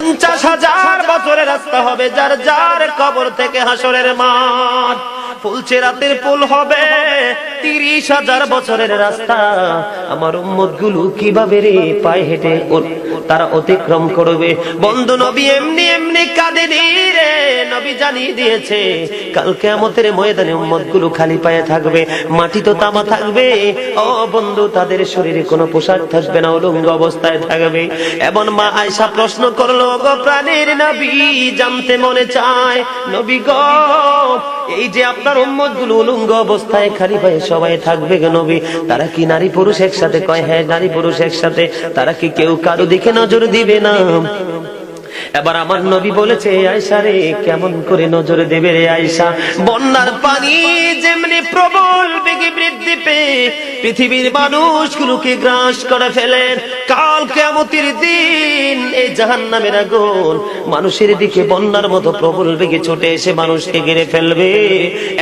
50,000 বছরের রাস্তা হবে, যার যার কবর থেকে হাসরের মাঠ। ফুলচেরাতের পুল হবে 30,000 বছরের রাস্তা। আমার উম্মত গুলো কিভাবে রে পায়ে হেঁটে তারা অতিক্রম করবে? বন্ধু নবী এমনি এমনি কাঁদেনি রে, নবী জানিয়ে দিয়েছে কাল কিয়ামতের ময়দানে উম্মত গুলো খালি পায়ে থাকবে, মাটি তো তামা থাকবে। ও বন্ধু, তাদের শরীরে কোনো পোশাক থাকবে না, উলঙ্গ অবস্থায় থাকবে। এমন মা আয়েশা প্রশ্ন করলো, গো প্রাণের নবী, জানতে মনে চায় নবী গো, এই যে আপনার উম্মত গুলো উলঙ্গ অবস্থায় খালি পায়ে সবাই থাকবে গো নবী, তারা কি নারী পুরুষ একসাথে? কয় হ্যাঁ, নারী পুরুষ একসাথে। তারা কি কেউ কারো দিকে নজর দিবে না? এবার আমার নবী বলেছে, আয়েশা রে, কেমন করে নজর দেবে রে আয়েশা? বন্যার পানি যেমনি প্রবল বেগে বৃদ্ধি পেয়ে পৃথিবীর মানুষগুলোকে গ্রাস করে ফেলে, কাল কিয়ামতের দিন এই জাহান্নামের আগুন মানুষের দিকে বন্যার মতো প্রবল বেগে ছুটে এসে মানুষকে ঘিরে ফেলবে।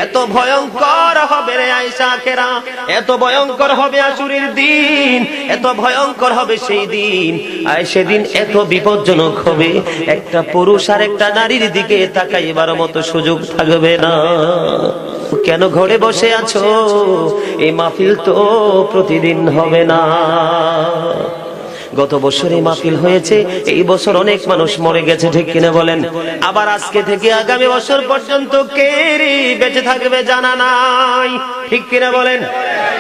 এত ভয়ঙ্কর হবে রে আয়েশা আখেরা, এত ভয়ঙ্কর হবে আসরের দিন, এত ভয়ঙ্কর হবে সেই দিন। আর সেদিন এত বিপজ্জনক হবে, একটা পুরুষ আর একটা নারীর দিকে তাকাইবার মতো সুযোগ থাকবে না। কেন ঘরে বসে আছো? এই মাহফিল তো প্রতিদিন হবে না। গত বছরে মাহফিল হয়েছে, এই বছর অনেক মানুষ মরে গেছে, ঠিক কিনা বলেন? আবার আজকে থেকে আগামী বছর পর্যন্ত কে বেঁচে থাকবে জানা নাই, ঠিক কিনা বলেন?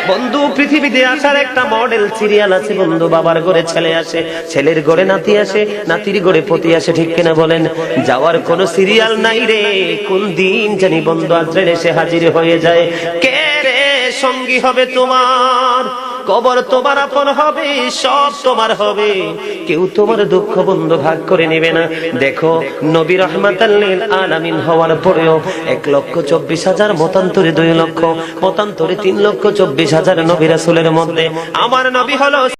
বন্ধু, পৃথিবীতে আসার একটা মডেল সিরিয়াল আছে বন্ধু। বাবার ঘরে ছেলে আসে, ছেলের ঘরে নাতি আসে, নাতির ঘরে পতি আসে, ঠিক কিনা বলেন? যাওয়ার কোনো সিরিয়াল নাই রে, কোন দিন জানি বন্ধু আজরেল এসে হাজির হয়ে যায়। কে রে সঙ্গী হবে তোমার? কবর তোমার আপন হবে, সব তোমার হবে, কেউ তোমার দুঃখ বন্ধু ভাগ করে নেবে না। দেখো, নবী রাহমাতাল লিল আলামিন হওয়ার পরেও 1,24,000 মতান্তরে 2 লক্ষ, মতান্তরে 3,24,000 নবী রাসূলের মধ্যে আমার নবী হলো